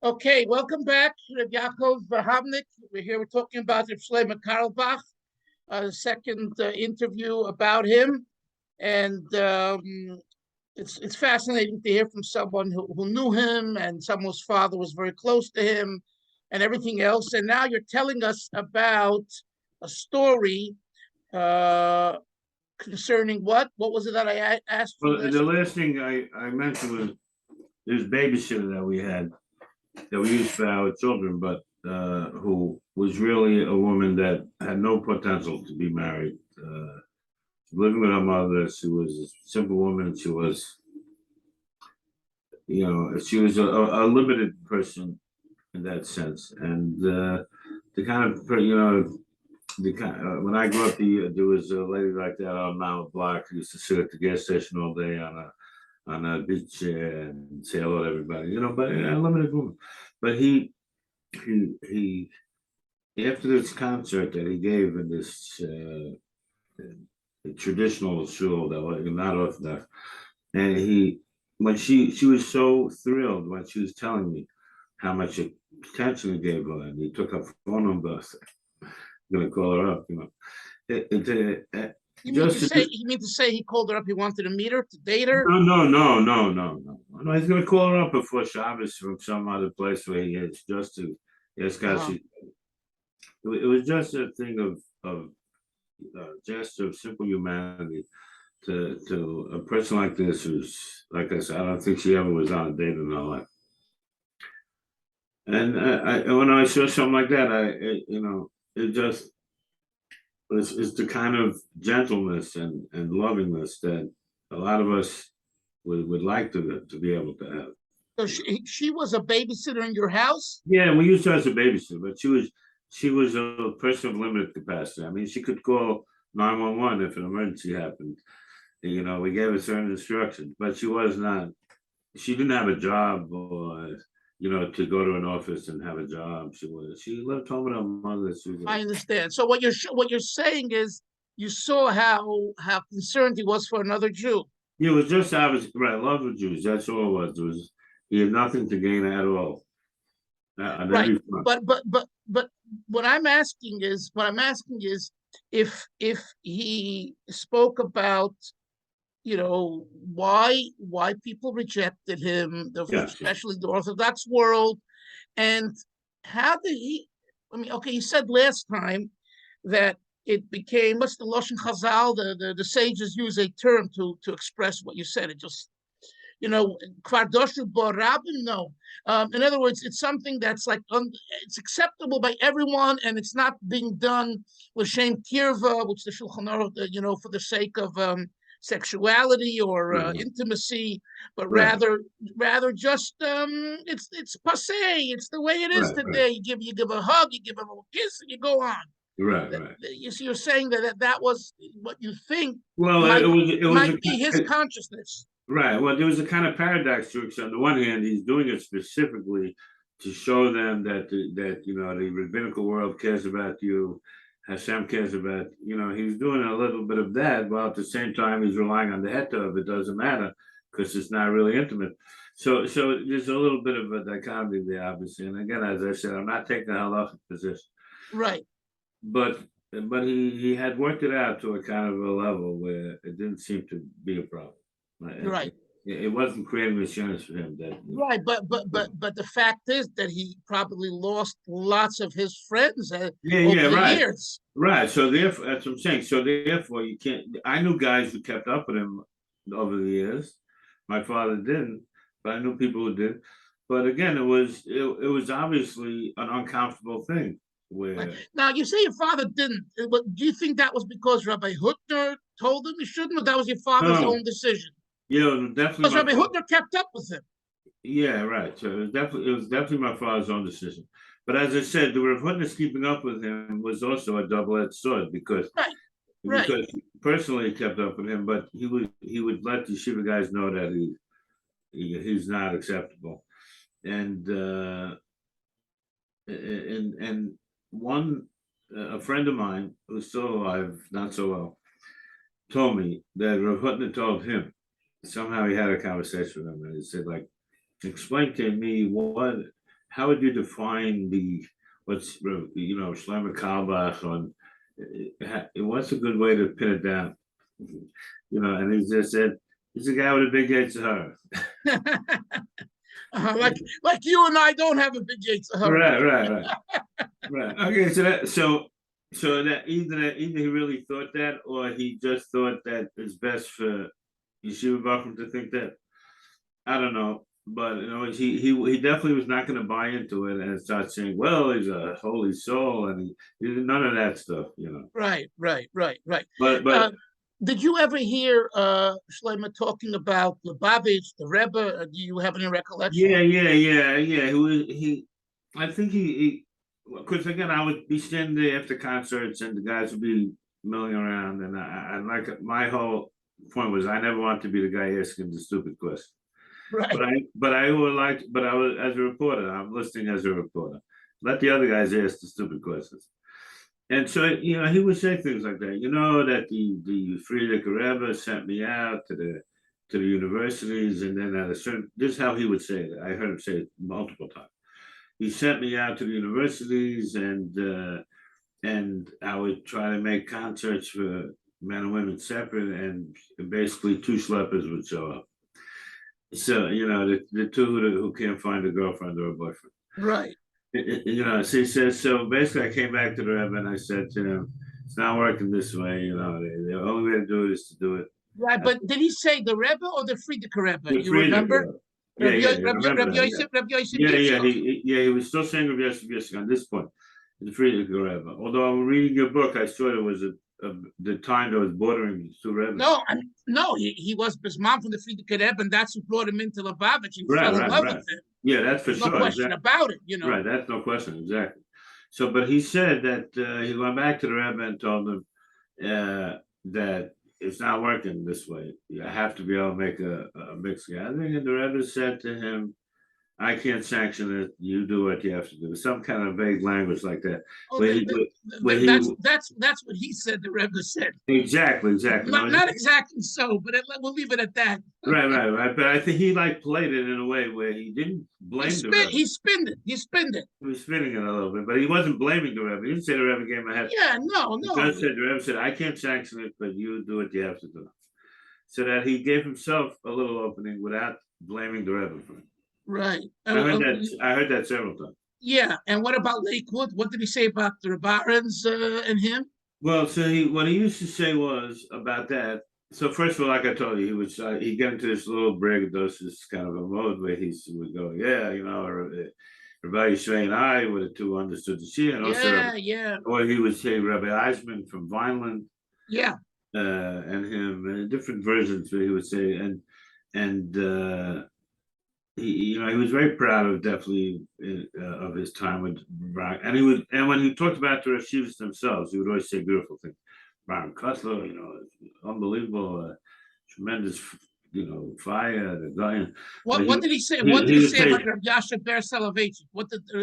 Okay, welcome back, Reb Yaakov Homnick. We're talking about Reb Shlomo Carlebach, the second interview about him, and it's fascinating to hear from someone who knew him and someone whose father was very close to him, and everything else. And now you're telling us about a story concerning what? What was it that I asked you? Well, the last thing I mentioned was this babysitter that we had that we used for our children, but who was really a woman that had no potential to be married. Living with her mother, she was a simple woman. She was, she was a limited person in that sense. And the kind of, when I grew up, there was a lady like that on our block who used to sit at the gas station all day on a beach chair and say hello to everybody, but a limited woman. But he after this concert that he gave in this traditional shul that was not orthodox, and when she was so thrilled when she was telling me how much attention he gave her, and he took her phone number. I'm gonna call her up, You mean to say he called her up? He wanted to meet her, to date her? No. He's gonna call her up before Shabbos from some other place where he is, just to ask how she. It was just a thing of just of simple humanity to a person like this who's, like I said, I don't think she ever was on a date in her life. And when I saw something like that, it just. It's the kind of gentleness and lovingness that a lot of us would like to be able to have. So she was a babysitter in your house? Yeah, we used her as a babysitter, but she was a person of limited capacity. I mean, she could call 911 if an emergency happened. We gave her certain instructions, but she didn't have a job or to go to an office and have a job. She lived home with her mother. I understand. So what you're saying is you saw how concerned he was for another Jew. Yeah, it was just obvious, right? Love with Jews. That's all it was. He had nothing to gain at all. Right. But what I'm asking is if he spoke about why people rejected him, especially the Orthodox world, and how did he? I mean, okay, you said last time that it became, what's the Lashon Chazal? The sages use a term to express what you said. It just Kvardoshu Borabim. No, in other words, it's something that's like it's acceptable by everyone, and it's not being done with shame kirva, which the Shulchan Aruch, for the sake of sexuality or intimacy, but rather just it's passé. It's the way it is today. You give a hug, you give a little kiss, and you go on. Right. You're saying that was what you think. Well, it might be his consciousness. Right. Well, there was a kind of paradox to it. On the one hand, he's doing it specifically to show them that the rabbinical world cares about you. Hashem cares about, he's doing a little bit of that, while at the same time he's relying on the heta of it doesn't matter because it's not really intimate. So there's a little bit of a dichotomy there, obviously. And again, as I said, I'm not taking a halachic position. Right. But he had worked it out to a kind of a level where it didn't seem to be a problem. Right. It wasn't creating assurance for him that. Right, but the fact is that he probably lost lots of his friends over the years. Right. So therefore, that's what I'm saying. So therefore, you can't. I knew guys who kept up with him over the years. My father didn't, but I knew people who did. But again, it was obviously an uncomfortable thing. Now you say your father didn't. Do you think that was because Rabbi Hutner told him he shouldn't, or that was your father's own decision? Yeah, definitely. Because Rabbi Hutner kept up with him. Yeah, right. So it was definitely my father's own decision. But as I said, the Rav Hutner's keeping up with him was also a double-edged sword because personally he kept up with him, but he would let the yeshiva guys know that he's not acceptable. And a friend of mine who's still alive, not so well, told me that Rav Hutner told him. Somehow he had a conversation with him and he said, like, explain to me how would you define what's Shlomo Carlebach on? What's a good way to pin it down? And he just said he's a guy with a big Yetzer Hara. Like you and I don't have a big Yetzer Hara. Right. Okay, so that either he really thought that, or he just thought that it's best for Yeshiva Bachman to think that. I don't know, but he definitely was not going to buy into it and start saying, "Well, he's a holy soul," and he did none of that stuff, Right. But did you ever hear Shlomo talking about Lubavitch, the Rebbe? Do you have any recollection? Yeah. I think because again, I would be standing there after concerts, and the guys would be milling around, and I like my whole point was I never want to be the guy asking the stupid question. Right. But I was as a reporter. I'm listening as a reporter. Let the other guys ask the stupid questions. And so he would say things like that. That the Friedrich Rebbe sent me out to the universities, and then at a certain, this is how he would say it. I heard him say it multiple times. He sent me out to the universities, and I would try to make concerts for men and women separate, and basically two schleppers would show up. So the two who can't find a girlfriend or a boyfriend. Right. So he says. So basically, I came back to the Rebbe and I said to him, "It's not working this way. The only way to do it is to do it." Right, but did he say the Rebbe or the Friedrich Rebbe? The You Friedrich remember? Reb Yosef. He was still saying Reb Yosef on this point, the Friedrich Rebbe. Although I'm reading your book, I saw it was the time that was bordering two Rebbes. No, he was Bisman from the Friedrich Rebbe, and that's who brought him into Lubavitch and fell in love with him. Yeah, that's for sure. No question about it, Right, that's no question, exactly. So, but he said that he went back to the Rebbe and told him that it's not working this way. You have to be able to make a mixed gathering. And the Rebbe said to him, "I can't sanction it. You do what you have to do." Some kind of vague language like that. That's what he said. The Rebbe said exactly. Not exactly so, but we'll leave it at that. Right. But I think he played it in a way where he didn't blame the Rebbe. He spinned it. He was spinning it a little bit, but he wasn't blaming the Rebbe. He didn't say the Rebbe gave him a head. Yeah, no. The Rebbe said, "I can't sanction it, but you do what you have to do." So that he gave himself a little opening without blaming the Rebbe for it. Right. I heard that several times. Yeah, and what about Lakewood? What did he say about the Barons and him? Well, so what he used to say was about that. So first of all, like I told you, he'd get into this little braggadocious kind of a mode where he would go, Rabbi Yisrael and I were the two understood the Shia, and also or he would say Rabbi Eisman from Vineland, and him, different versions where he would say, and he was very proud of definitely of his time with Baron, and when he talked about the Rashivas themselves, he would always say beautiful things. Baron Kotler, unbelievable, tremendous, fire. The guy. What did he say? What did he say about Reb Yasha Ber Soloveitchik?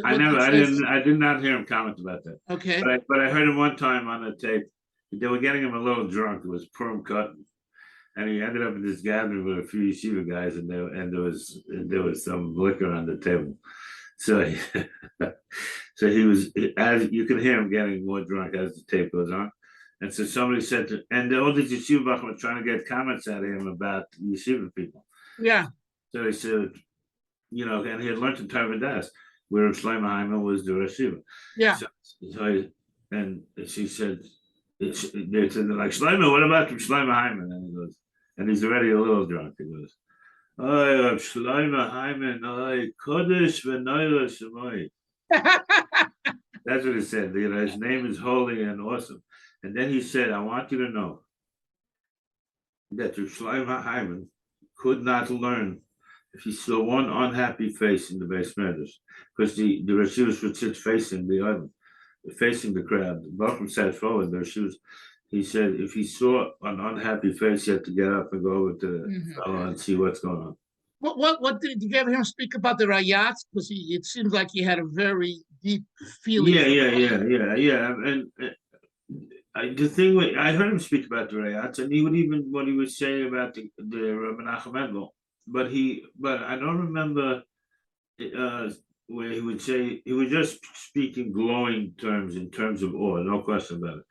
I did not hear him comment about that. Okay, but I heard him one time on a tape. They were getting him a little drunk. It was Purim Cotton. And he ended up in this gathering with a few yeshiva guys, and there was some liquor on the table. So he was, as you can hear him getting more drunk as the tape goes on. And so somebody said and all these yeshiva bachim were trying to get comments out of him about yeshiva people. Yeah. So he said, and he had learned in Tarvadas, where Shlomo Hyman was the yeshiva. Yeah. And she said, they said, Shlomo, what about Shlomo Hyman? And he goes, and he's already a little drunk. He goes, "Oh, Shlomo Hyman, Kodesh v'Noila Shemoi." That's what he said. His name is holy and awesome. And then he said, "I want you to know that Shlomo Hyman could not learn if he saw one unhappy face in the base measures, because the Rashivas would sit facing the island, facing the crowd. The Bachman sat forward. The Rashivas. He said if he saw an unhappy face, he had to get up and go over to the fellow and see what's going on." What did you ever hear him speak about the Rayats? Because it seems like he had a very deep feeling. Yeah. And the thing I heard him speak about the Rayats, and he would even what he would say about the Rabbi Menachem Mendel. But I don't remember where he would say he was just speaking glowing terms in terms of awe, no question about it.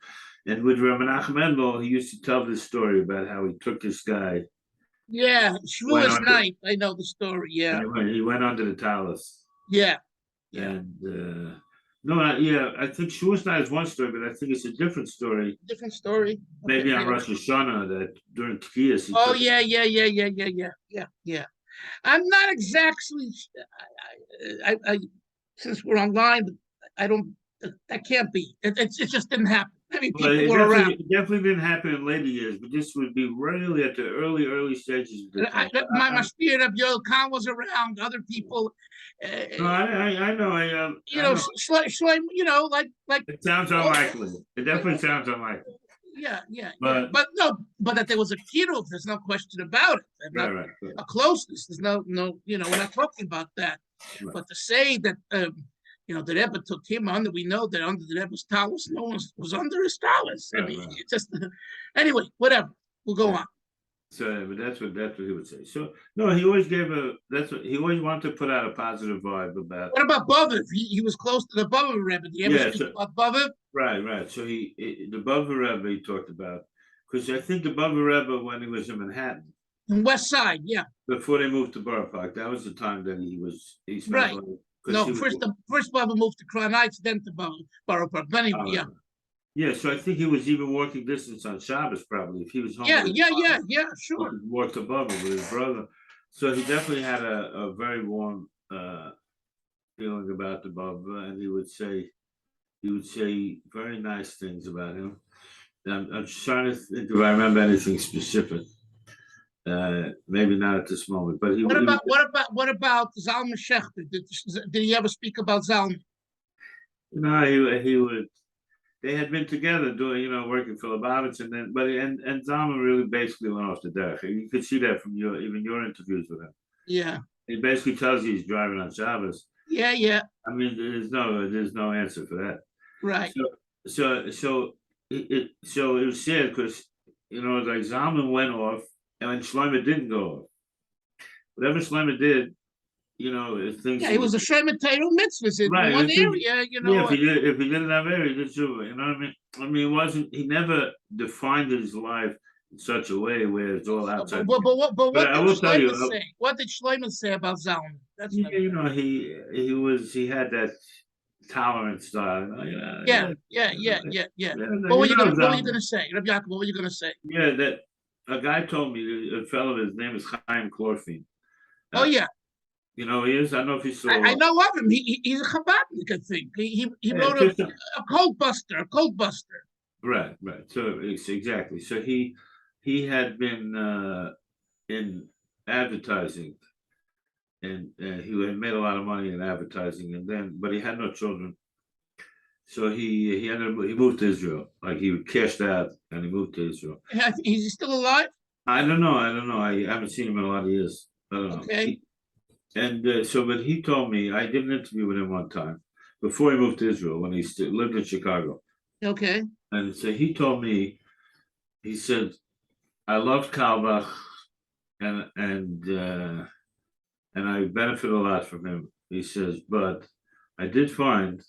And with Rabbi Mendel, he used to tell this story about how he took this guy. Yeah, Went Shavuos under, night. I know the story. Yeah, he went under the talus. yeah, yeah. And no, I think Shavuos night is one story, but I think it's a different story. Different story. Okay, Maybe on yeah. Rosh Hashanah that during Tkiyas he Oh took yeah. I'm not exactly. I since we're online, I don't. That can't be. It just didn't happen. I mean, Well, people were around. it definitely didn't happen in later years, but this would be really at the early stages of the thing. My spirit of Yoel Khan was around. Other people. No, I know. You know, Shlomo. You know, like. It sounds unlikely. It definitely sounds unlikely. Yeah. But no, but that there was a kiruv, there's no question about it. Right. A closeness. There's no. You know, we're not talking about that. Right. But to say that. You know, the Rebbe took him under. We know that under the Rebbe's talus, no one was under his talus. I mean, it just anyway, whatever. We'll go on. So, but that's what he would say. So, no, he always gave he always wanted to put out a positive vibe about. What about Boviv? He was close to the Boviv Rebbe. Do you ever speak about Boviv? Right. So the Boviv Rebbe he talked about, because I think the Boviv Rebbe when he was in Manhattan, in West Side, yeah. Before they moved to Borough Park, that was the time that he spent right. No, first Baba moved to Crown Heights, then to Borough Park. But anyway, yeah. Yeah, so I think he was even walking distance on Shabbos, probably, if he was home. Yeah, sure. He walked above him with his brother. So he definitely had a very warm feeling about the Baba, and he would say very nice things about him. I'm trying to think if I remember anything specific. Maybe not at this moment, but what about Zalman Schechter? Did he ever speak about Zalman? No, he would. They had been together doing, working for Lubavitch, and then, and Zalman really basically went off the derech. You could see that from your interviews with him. Yeah. He basically tells you he's driving on Shabbos. Yeah. I mean, there's no answer for that. Right. So it was sad because like Zalman went off. And Shlomo didn't go off. Whatever Shlomo did, things. Yeah, he was a Shlomo Torah mitzvahs in one area, Yeah, if he did in that area, he did too. You know what I mean? I mean, he never defined his life in such a way where it's all outside. But what did Shlomo say? What did Shlomo say about Zalman? That's he had that tolerant style. Yeah. What were you going to say, Reb Yaakov? What were you going to say? Yeah, that. A guy told me, a fellow, his name is Chaim Berlin. Oh yeah. You know he is? I don't know if he's still I know of him. He's a Chabadnik, I think. He wrote a cult buster. Right. So exactly. So he had been in advertising, and he had made a lot of money in advertising, but he had no children. So he moved to Israel. Like he cashed out and he moved to Israel. Is he still alive? I don't know. I haven't seen him in a lot of years. I don't know. Okay. But he told me, I did an interview with him one time before he moved to Israel when he lived in Chicago. Okay. And so he told me, he said, I loved Carlebach and I benefited a lot from him. He says, but I did find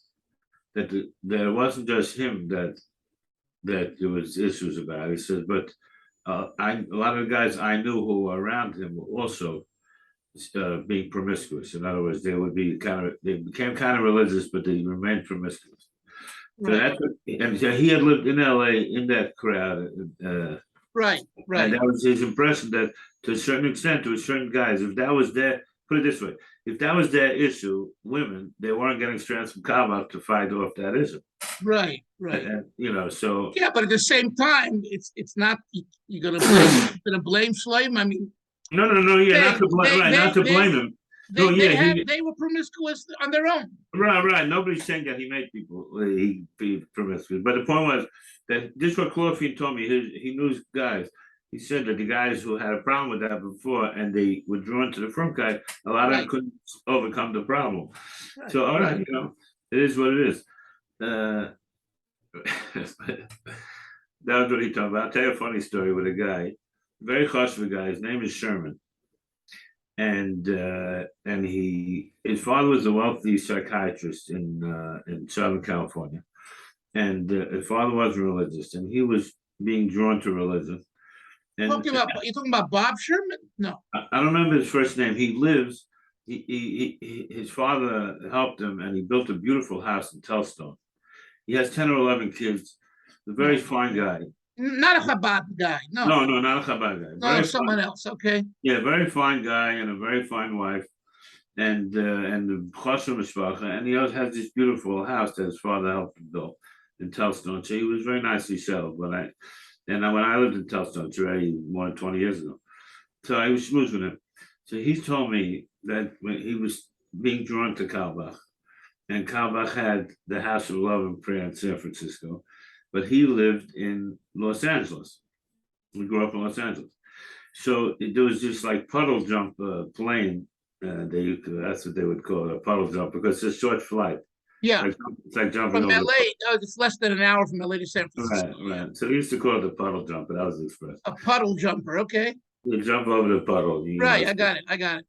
that it wasn't just him that there was issues about. He says, but a lot of the guys I knew who were around him were also being promiscuous. In other words, they became kind of religious, but they remained promiscuous. Right. So and so he had lived in LA in that crowd. Right. And that was his impression that to a certain extent, to a certain guys, if that was put it this way, if that was their issue, women, they weren't getting strands from Chabad to fight off that issue. Right. And, so. Yeah, but at the same time, it's not, you're going to blame Shlomo. I mean. No, not to blame him. They were promiscuous on their own. Right. Nobody's saying that he made people be promiscuous. But the point was that this is what Chlorofine told me. He knew guys. He said that the guys who had a problem with that before and they were drawn to the front guy, a lot of them couldn't overcome the problem. Right. So, all right, it is what it is. That was what he told me. I'll tell you a funny story with a guy, very chashuv guy. His name is Sherman. and his father was a wealthy psychiatrist in Southern California, and his father wasn't religious, and he was being drawn to religion. And you're talking about Bob Sherman? No, I don't remember his first name. He lives. His father helped him, and he built a beautiful house in Telstone. He has 10 or 11 kids. A very fine guy. Not a Chabad guy. No, No, not a Chabad guy. no, someone else. Okay. Yeah, very fine guy and a very fine wife, and the Choshen Mishpacha, and he also has this beautiful house that his father helped him build in Telstone. So he was very nicely settled. When I lived in Telstone, it's already more than 20 years ago. So I was schmoozing him. So he told me that when he was being drawn to Carlebach, and Carlebach had the House of Love and Prayer in San Francisco, but he lived in Los Angeles. We grew up in Los Angeles. So there was this like puddle jump plane. That's what they would call it, a puddle jump, because it's a short flight. Yeah. It's like jumping from over LA. It's less than an hour from LA to San Francisco. Right. So we used to call it a puddle jump, but that was the expression. A puddle jumper, okay. You jump over the puddle. Right, I got it.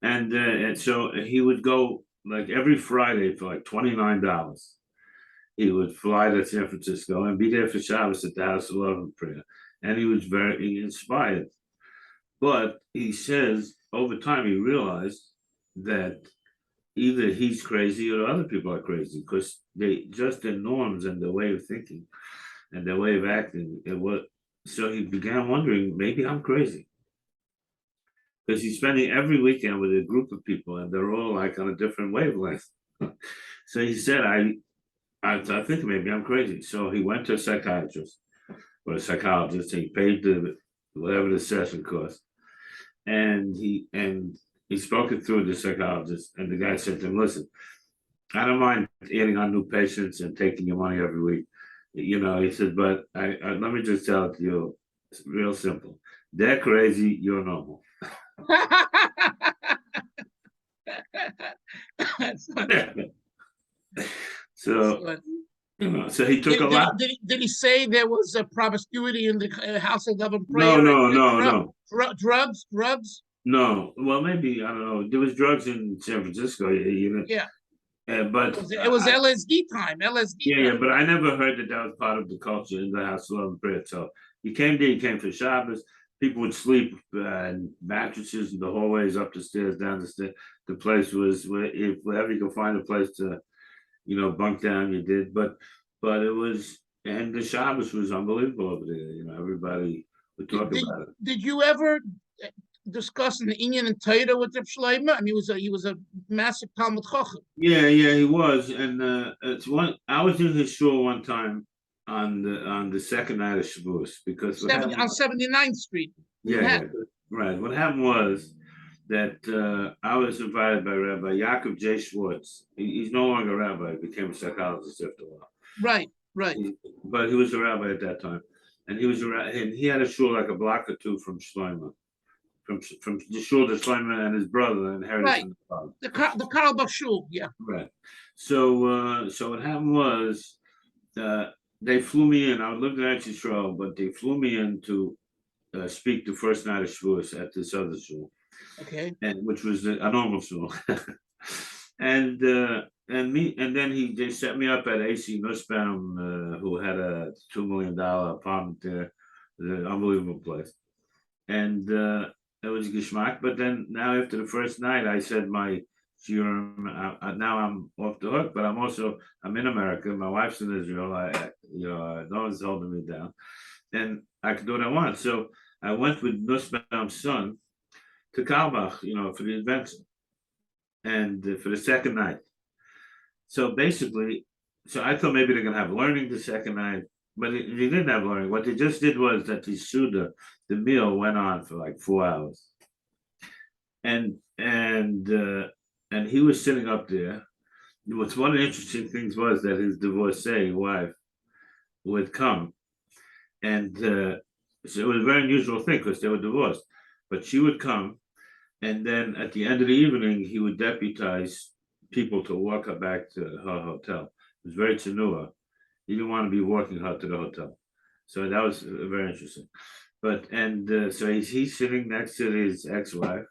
And so he would go like every Friday for like $29. He would fly to San Francisco and be there for Shabbos at the House of Love and Prayer. And he was very inspired. But he says over time he realized that either he's crazy or other people are crazy, because they just their norms and their way of thinking and their way of acting. So he began wondering, maybe I'm crazy. Because he's spending every weekend with a group of people and they're all like on a different wavelength. So he said, I think maybe I'm crazy. So he went to a psychiatrist or a psychologist, and he paid whatever the session cost. And he spoke it through the psychologist, and the guy said to him, listen, I don't mind adding on new patients and taking your money every week. He said, but let me just tell it to you, it's real simple. They're crazy, you're normal. That's funny. So he took a lot. Did he say there was a promiscuity in the House of Love and Prayer? No. Drugs? No. Well, maybe, I don't know. There was drugs in San Francisco. Yeah. But it was LSD time. Yeah, but I never heard that was part of the culture in the House of Love and Prayer. So he came for Shabbos. People would sleep in mattresses in the hallways, up the stairs, down the stairs. The place was wherever you could find a place to, bunk down, you did. But it was, and the Shabbos was unbelievable over there. Everybody would talk about it. Did you ever discuss an Inyan and Torah with Reb Shlomo? I mean, he was a massive Talmud Chacham. Yeah, he was, and I was in his shul one time on the second night of Shavuos, because on 79th Street. Yeah, right. What happened was that I was invited by Rabbi Yaakov J. Schwartz. He's no longer a rabbi; he became a psychologist after a while. Right. But he was a rabbi at that time, and he had a shul like a block or two from Shlomo. From the shul that Shlomo and his brother inherited from the father. The Carlebach shul, yeah. Right. So what happened was they flew me in. I lived in Eretz Yisrael, but they flew me in to speak the first night of Shavuos at this other shul. Okay. And which was a normal shul. and then they set me up at AC Nussbaum, who had a $2 million apartment there, an unbelievable place. And it was geschmack. But then now after the first night, I said my now I'm off the hook, but I'm in America. My wife's in Israel. No one's holding me down, and I can do what I want. So I went with Nussbaum's son to Carlebach, for the adventure, and for the second night. So basically, I thought maybe they're gonna have learning the second night, but they didn't have learning. What they just did was that the meal went on for like 4 hours, and he was sitting up there. What's one of the interesting things was that his divorcee wife would come, and so it was a very unusual thing because they were divorced. But she would come, and then at the end of the evening, he would deputize people to walk her back to her hotel. It was very tzenua. He didn't want to be walking her to the hotel, so that was very interesting. But so he's sitting next to his ex-wife.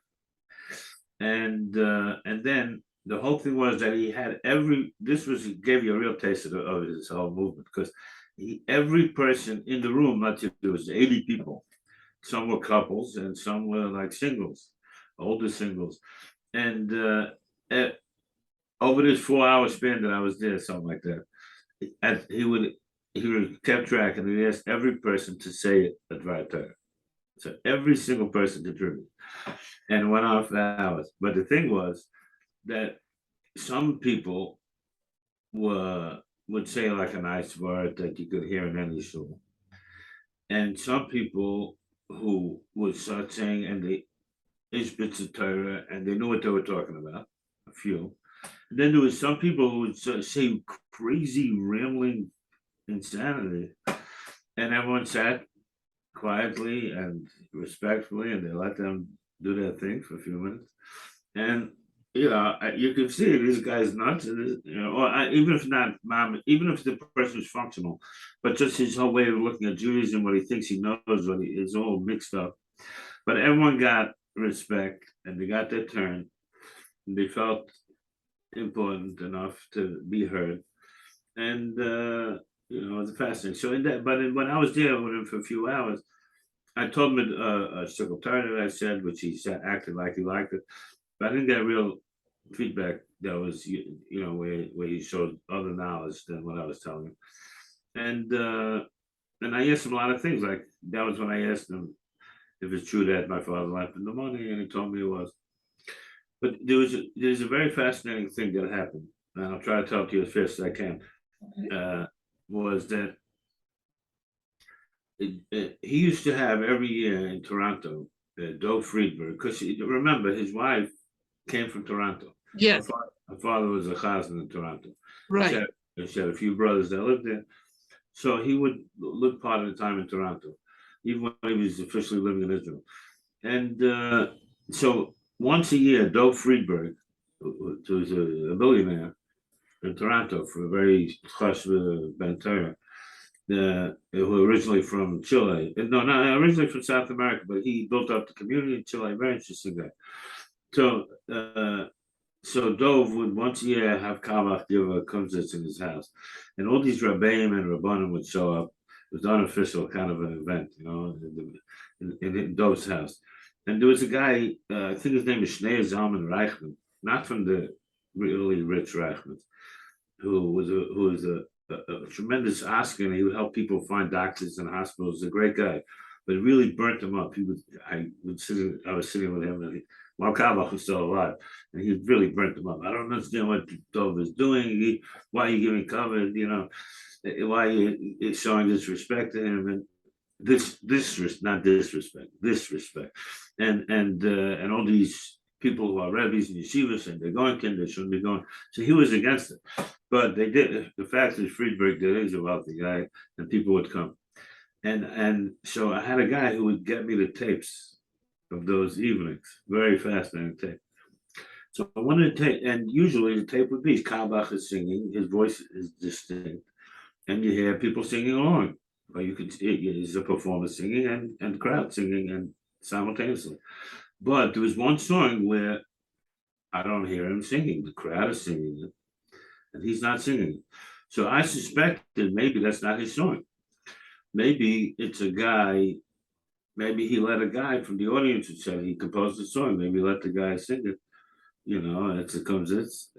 and then the whole thing was that he had gave you a real taste of his whole movement, because every person in the room, there was 80 people. Some were couples and some were like singles, older singles. And over this 4 hour span that I was there, something like that, he would kept track, and he asked every person to say a dvar Torah. So every single person contributed, and it went on for hours. But the thing was that some people would say like a nice word that you could hear in any shul, and some people who would start saying, and they ish bits of Torah, and they knew what they were talking about, a few. And then there was some people who would say crazy rambling insanity, and everyone sat quietly and respectfully, and they let them do their thing for a few minutes. And you could see this guy's nuts, or even if not, even if the person is functional, but just his whole way of looking at Judaism, what he thinks he knows, it's all mixed up. But everyone got respect, and they got their turn, and they felt important enough to be heard, and it was fascinating. So when I was there with him for a few hours, I told him a circle Torah that I said, which he acted like he liked it, but I didn't get real feedback that was where he showed other knowledge than what I was telling him. And I asked him a lot of things. Like that was when I asked him if it's true that my father left him the money, and he told me it was. But there's a very fascinating thing that happened, and I'll try to tell it to you as fast as I can. Was that he used to have every year in Toronto, Dov Friedberg, because remember his wife came from Toronto. Yes. Her father was a chazan in Toronto. Right. She had a few brothers that lived there. So he would live part of the time in Toronto, even when he was officially living in Israel. And so once a year, Dov Friedberg, who was a billionaire in Toronto for a very chashuv ben Torah, who originally from Chile. No, not originally from South America, but he built up the community in Chile. Very interesting guy. So Dov would once a year have Carlebach give a kumzitz in his house, and all these Rabbeim and Rabbanim would show up. It was unofficial kind of an event, in Dov's house. And there was a guy, I think his name is Shneur Zalman Reichman, not from the really rich Reichmans, who was a tremendous asking. He would help people find doctors in hospitals. A great guy, but it really burnt him up. I was sitting with him, and while Carlebach was still alive, and he really burnt him up. I don't understand what Dov is doing. Why are you giving cover? Why are you showing disrespect to him? And not disrespect, and all these people who are rabbis and yeshivas, and they're going in, they shouldn't be going. So he was against it, but they did. The fact is, Friedberg did. He's a wealthy guy, and people would come, and so I had a guy who would get me the tapes of those evenings. Very fascinating tape. So I wanted to tape, and usually the tape would be Carlebach is singing, his voice is distinct, and you hear people singing along. Or you could it's a performer singing and the crowd singing and simultaneously. But there was one song where I don't hear him singing. The crowd is singing it, and he's not singing it. So I suspected maybe that's not his song. Maybe it's a guy. Maybe he let a guy from the audience who said he composed the song. Maybe let the guy sing it.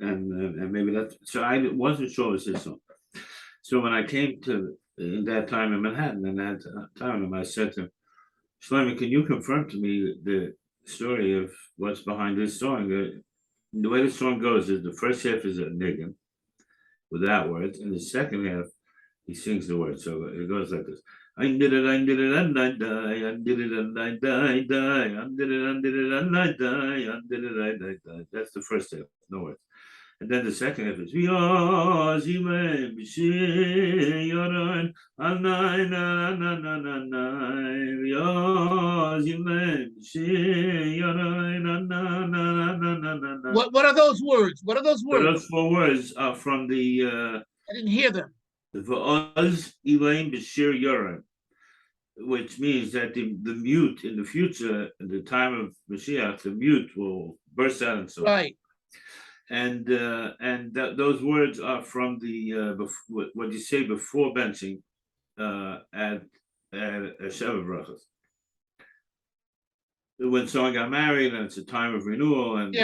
And maybe that's. So I wasn't sure it was his song. So when I came to in that time in Manhattan, in that town, I said to him, Shlomo, can you confirm to me the story of what's behind this song? The way the song goes is the first half is a niggun without words, and the second half he sings the words. So it goes like this. I did it, I did it, and I die. I did it, and I die, die. I did it, and I die. I did it, I die, die. That's the first half, no words. And then the second half is What are those words? What are those words? Those 4 words are from the I didn't hear them. V'oz Elaine B'Shir Yoren. which means that the mute in the future, in the time of Mashiach, the mute will burst out in song. Right. And those words are from the what you say before benching at Sheva Brachos. When someone got married and it's a time of renewal and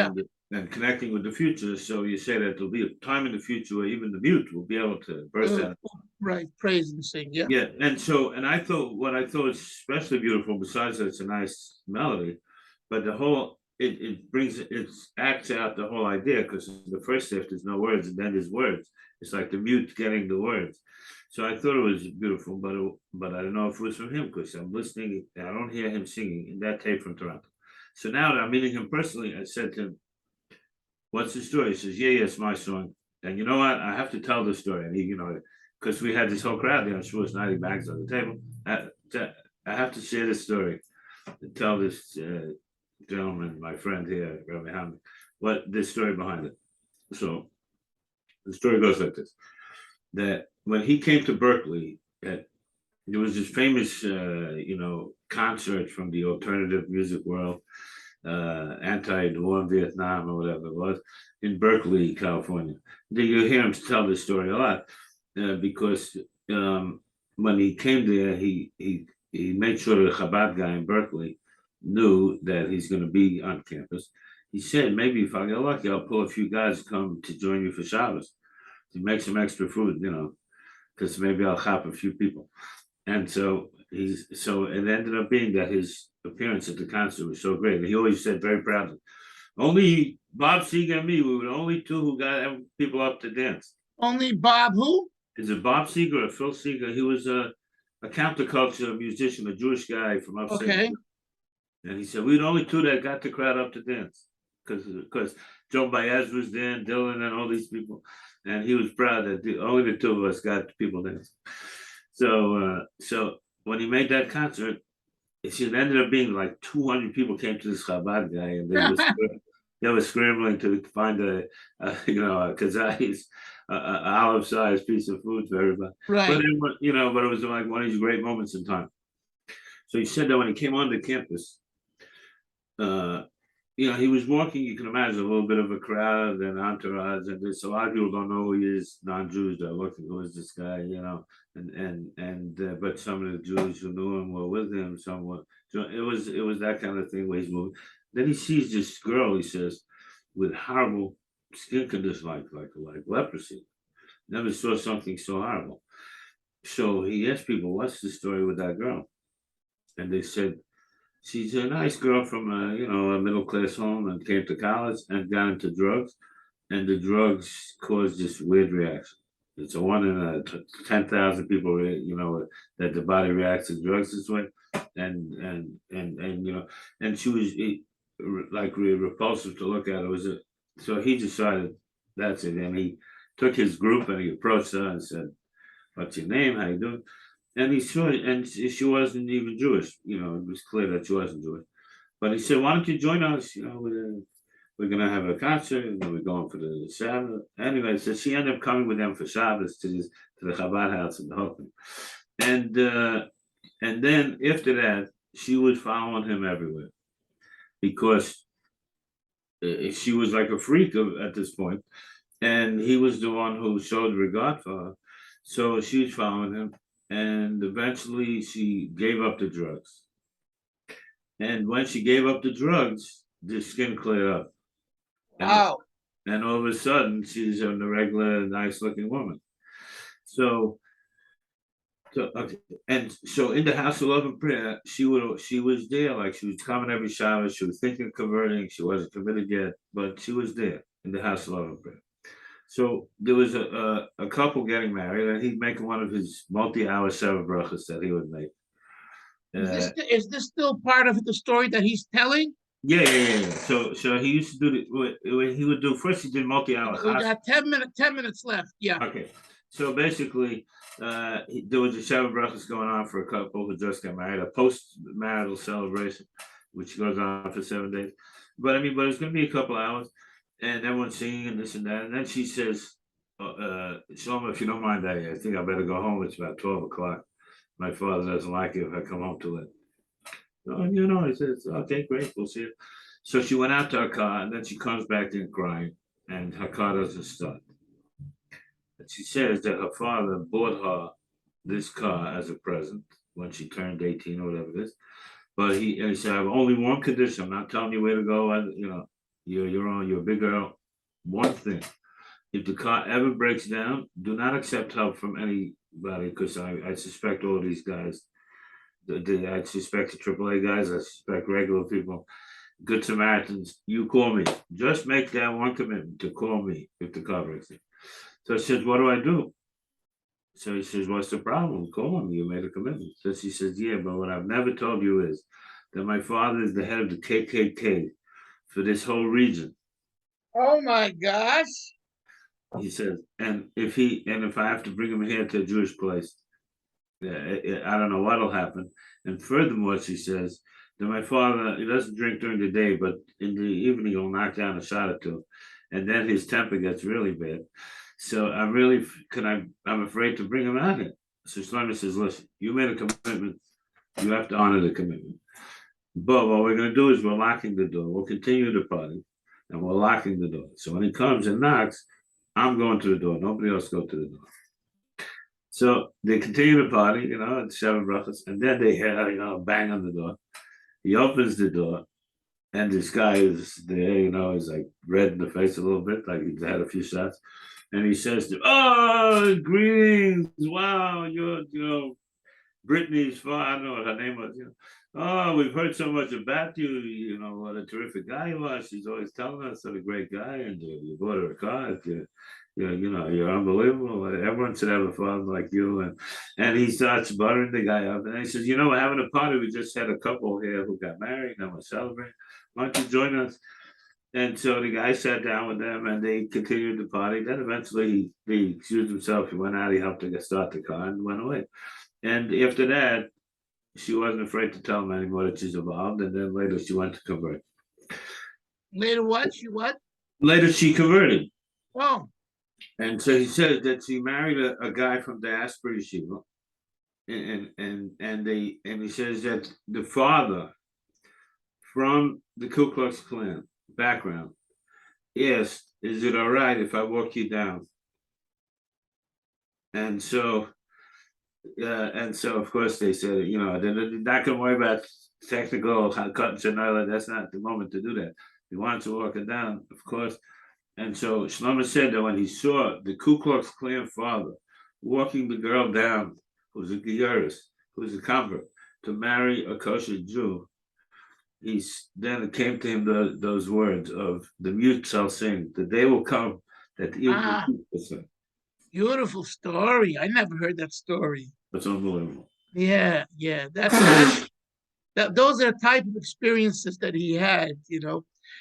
connecting with the future, so you say that there'll be a time in the future where even the mute will be able to burst out. Right, praise and sing, yeah. Yeah, and I thought what I thought was especially beautiful, besides that it's a nice melody, but the whole it acts out the whole idea, because in the first shift there's no words and then there's words. It's like the mute getting the words. So I thought it was beautiful, but I don't know if it was from him, because I'm listening, I don't hear him singing in that tape from Toronto. So now that I'm meeting him personally, I said to him, "What's the story?" He says, "Yeah, it's my song." And you know what? I have to tell the story. And he, because we had this whole crowd there, she was 90 bags on the table. I have to share this story and tell this gentleman, my friend here, Rabbi Homnick, what this story behind it. So the story goes like this: that when he came to Berkeley, there was this famous, concert from the alternative music world, anti-war Vietnam or whatever it was, in Berkeley, California. You hear him tell this story a lot, because when he came there, he made sure the Chabad guy in Berkeley knew that he's going to be on campus. He said, maybe if I get lucky, I'll pull a few guys to come to join you for Shabbos to make some extra food, because maybe I'll chop a few people. And so it ended up being that his appearance at the concert was so great. And he always said very proudly, only Bob Seger and me, we were the only two who got people up to dance. Only Bob who? Is it Bob Seger or Phil Seger? He was a counterculture musician, a Jewish guy from upstate. Okay. And he said, we were the only two that got the crowd up to dance. Because Joe Baez was there, and Dylan and all these people. And he was proud that only the two of us got people dancing. So when he made that concert, it ended up being like 200 people came to this Chabad guy, and they were scrambling to find a kazais, olive-sized piece of food for everybody. Right. But it was like one of these great moments in time. So he said that when he came onto campus, he was walking. You can imagine a little bit of a crowd and entourage, and there's a lot of people don't know who he is. Non-Jews are looking, who is this guy? But some of the Jews who knew him were with him. Somewhat. So it was that kind of thing where he's moving. Then he sees this girl. He says, with horrible skin condition, like leprosy. Never saw something so horrible. So he asked people, "What's the story with that girl?" And they said, she's a nice girl from a middle class home and came to college and got into drugs, and the drugs caused this weird reaction. It's a 1 in 10,000 people, that the body reacts to drugs this way, and she was like really repulsive to look at. So he decided that's it, and he took his group and he approached her and said, "What's your name? How you doing?" And he saw it, and she wasn't even Jewish. It was clear that she wasn't Jewish. But he said, "Why don't you join us? We're going to have a concert, and we're going for the Sabbath." Anyway, so she ended up coming with them for Shabbos to the Chabad house in the Hutner. And then after that, she was following him everywhere, because she was like a freak at this point, and he was the one who showed regard for her. So she was following him. And eventually she gave up the drugs. And when she gave up the drugs, the skin cleared up. Wow. And all of a sudden, she's a regular, nice-looking woman. So in the house of love and prayer, she was there, like she was coming every Shabbos. She was thinking of converting. She wasn't committed yet, but she was there in the house of love and prayer. So there was a couple getting married, and he'd make one of his multi-hour seven brachas that he would make. Is this still part of the story that he's telling? Yeah. So he used to do he would do first. He did multi-hour. We got 10 minutes left. Yeah. Okay. So basically, there was a seven brachas going on for a couple who just got married, a post-marital celebration, which goes on for 7 days. But it's going to be a couple hours. And everyone's singing and this and that. And then she says, "Shlomo, if you don't mind, I think I better go home. It's about 12 o'clock. My father doesn't like it if I come home too late. Oh, I said, okay, great, we'll see it. So she went out to her car, and then she comes back in crying, and her car doesn't start. And she says that her father bought her this car as a present when she turned 18 or whatever it is. But he said, I have only one condition. I'm not telling you where to go. You're a big girl. One thing. If the car ever breaks down, do not accept help from anybody, because I suspect all these guys. I suspect the AAA guys. I suspect regular people, Good Samaritans. You call me. Just make that one commitment to call me if the car breaks down. So I said, what do I do? So he says, what's the problem? Call him. You made a commitment. So she says, yeah, but what I've never told you is that my father is the head of the KKK for this whole region. Oh my gosh. He says, and if I have to bring him here to a Jewish place, I don't know what'll happen. And furthermore, she says that my father, he doesn't drink during the day, but in the evening he'll knock down a shot or two, and then his temper gets really bad. So I'm afraid to bring him out here. So Shlomo says, listen, you made a commitment. You have to honor the commitment. But what we're going to do is we're locking the door. We'll continue the party, and we're locking the door. So when he comes and knocks, I'm going to the door. Nobody else go to the door. So they continue the party, at 7 brachas, and then they hear, a bang on the door. He opens the door, and this guy is there, he's like red in the face a little bit, like he's had a few shots. And he says to him, oh, greetings. Wow, you're, Brittany's father, I don't know what her name was, Oh, we've heard so much about you, what a terrific guy you are. She's always telling us what a great guy, and you bought her a car. You're unbelievable. Everyone should have a father like you. And he starts buttering the guy up. And he says, we're having a party. We just had a couple here who got married, and we're celebrating. Why don't you join us? And so the guy sat down with them, and they continued the party. Then eventually he excused himself. He went out. He helped to start the car and went away. And after that, she wasn't afraid to tell him anymore that she's involved. And then later she went to convert. Later what? She what? Later she converted. Oh. And so he says that she married a guy from diaspora yeshiva. And he says that the father from the Ku Klux Klan background asked, is it all right if I walk you down? And so of course they said, they're not going to worry about technical cuts and all that. That's not the moment to do that. He wants to walk it down, of course. And so Shlomo said that when he saw the Ku Klux Klan father walking the girl down, who's a Gyaris, who's a convert, to marry a kosher Jew, then it came to him those words of the mute shall sing, the day will come that the will sing. Beautiful story. I never heard that story. That's unbelievable. Yeah. Those are the type of experiences that he had,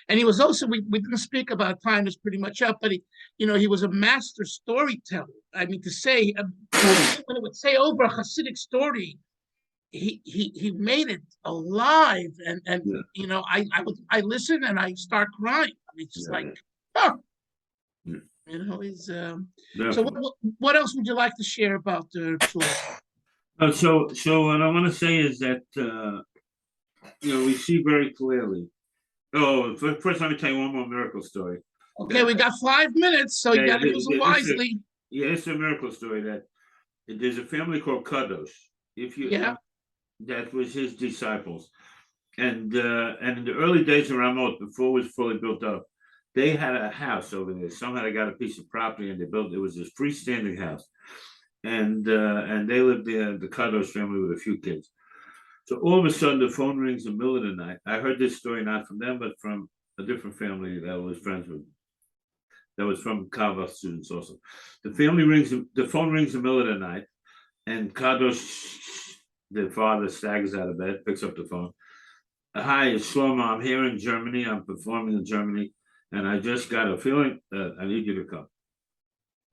And he was also, we didn't speak about, time is pretty much up, but he was a master storyteller. I mean, to say, when it would say over a Hasidic story, he made it alive, and I listen and I start crying. I mean, it's just he's. So what else would you like to share about the Shlomo? So what I want to say is that we see very clearly. Oh, first let me tell you one more miracle story. Okay, we got 5 minutes, so you got to use it wisely. It's a miracle story that there's a family called Kadosh. That was his disciples, and in the early days of Ramot, before it was fully built up, they had a house over there. Somehow they got a piece of property and they built. It was this freestanding house, and they lived there, the Kadosh family, with a few kids. So all of a sudden, the phone rings in the middle of the night. I heard this story not from them, but from a different family that I was friends with. That was from Carlebach students also. The phone rings in the middle of the night, and Kadosh, the father, staggers out of bed, picks up the phone. Hi, it's Shlomo. I'm here in Germany. I'm performing in Germany, and I just got a feeling that I need you to come.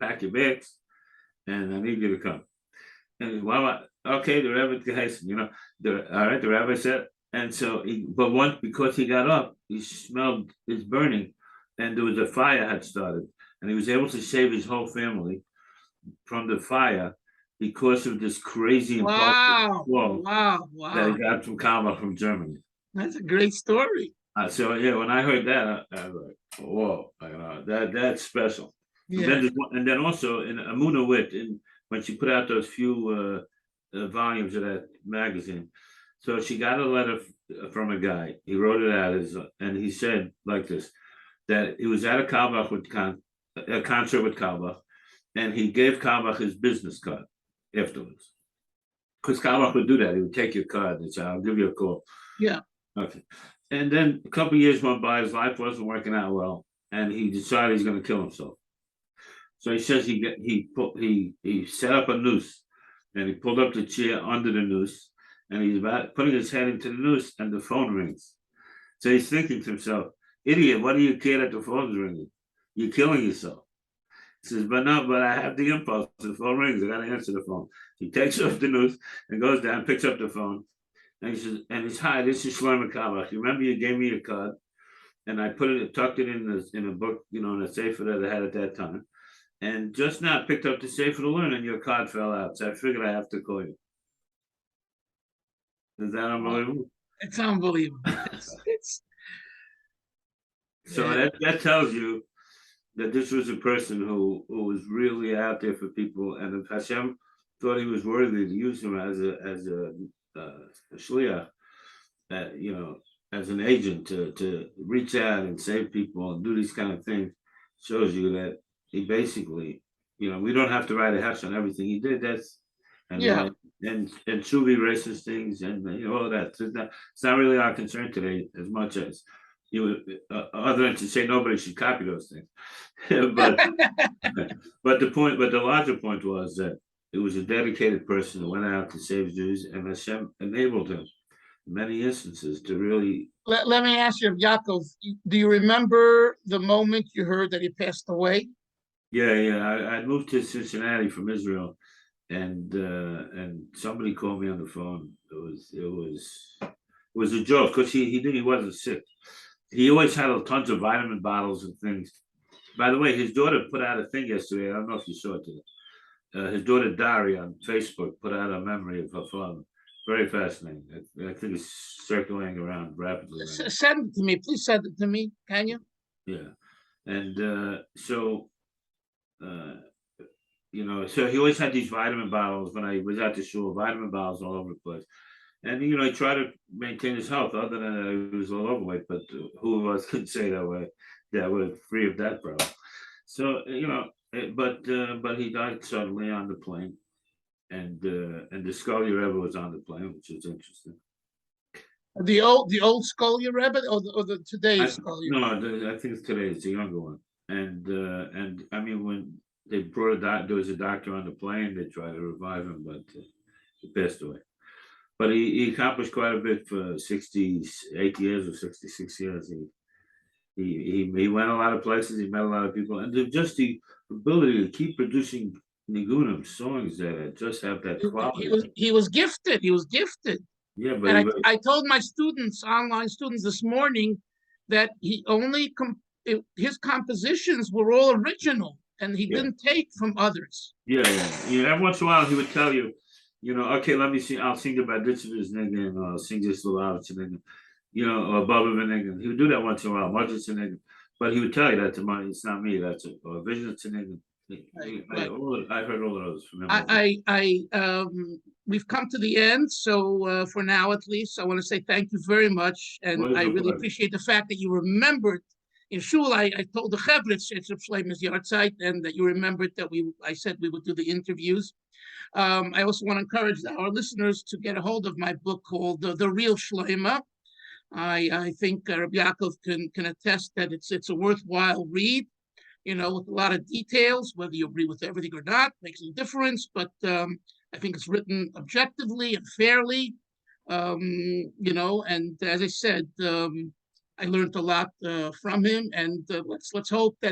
Pack your bags, and I need you to come. And okay, the Rebbe the Rebbe said, and so because he got up, he smelled it's burning, and there was a fire had started, and he was able to save his whole family from the fire because of this crazy Wow. impulsive that he Wow. got from Carlebach from Germany. That's a great story. So yeah, when I heard that, I was like, "Whoa, that's special." And Yeah. then also in Amuna Wit, when she put out those few volumes of that magazine, so she got a letter from a guy. He wrote it out and he said like this, that he was at a Carlebach a concert with Carlebach, and he gave Carlebach his business card afterwards. Because Carlebach would do that. He would take your card and say, "I'll give you a call." Yeah. Okay. And then a couple of years went by, his life wasn't working out well, and he decided he's going to kill himself. So he says he set up a noose, and he pulled up the chair under the noose, and he's about putting his head into the noose, and the phone rings. So he's thinking to himself, "Idiot, what do you care that the phone's ringing? You're killing yourself." He says, "But no, but I have the impulse. The phone rings. I got to answer the phone." He takes off the noose and goes down, picks up the phone. And he says, "And it's, hi, this is Shlomo Carlebach. You remember you gave me your card, and I tucked it in a book, in a safer that I had at that time. And just now I picked up the safer to learn, and your card fell out. So I figured I have to call you." Is that unbelievable? It's unbelievable. So that tells you that this was a person who was really out there for people, and if Hashem thought he was worthy to use him as a shliach, as an agent to reach out and save people and do these kind of things, shows you that he basically, we don't have to write a hesh on everything he did. And truly racist things and all of that. It's not really our concern today as much as other than to say nobody should copy those things. but the larger point was that it was a dedicated person who went out to save Jews, and Hashem enabled him in many instances to really. Let me ask you, Yaakov, do you remember the moment you heard that he passed away? Yeah. I moved to Cincinnati from Israel, and somebody called me on the phone. It was a joke because he knew he wasn't sick. He always had tons of vitamin bottles and things. By the way, his daughter put out a thing yesterday. I don't know if you saw it today. His daughter Dari on Facebook put out a memory of her father. Very fascinating. I think it's circulating around rapidly. Send it to me. Please send it to me. Can you? Yeah. And so he always had these vitamin bottles when I was at the shul, vitamin bottles all over the place. And, he tried to maintain his health, other than he was all overweight, but who of us could say that we're free of that problem. So, but he died suddenly on the plane. And the Scully Rebbe was on the plane, which is interesting. The old Scully Rebbe or the today's Scully? No, I think it's today. It's a younger one. And I mean, when they brought there was a doctor on the plane. They tried to revive him, but he passed away. But he accomplished quite a bit for 68 years or 66 years. He went a lot of places. He met a lot of people, and just the ability to keep producing nigunim songs that just have that quality. He was gifted. He was gifted. Yeah, but I told my online students this morning, that he only his compositions were all original, and he didn't take from others. Yeah. Every once in a while, he would tell you, okay, let me sing. I'll sing about this nigga, and I'll sing this little out nigga, or above him nigga. He would do that once in a while, much it's a nigga. But he would tell you that's it's not me. That's a vision. It's a nigga. I heard all of those from him. We've come to the end, so for now at least, I want to say thank you very much, and I really appreciate the fact that you remembered. In shul, I told the Chevra it's Reb Shlomo's yahrzeit, and that you remembered that I said we would do the interviews. I also want to encourage our listeners to get a hold of my book called The Real Shlomo. I think Reb Yaakov can attest that it's a worthwhile read. With a lot of details. Whether you agree with everything or not makes no difference, but I think it's written objectively and fairly. And as I said, I learned a lot from him, and let's hope that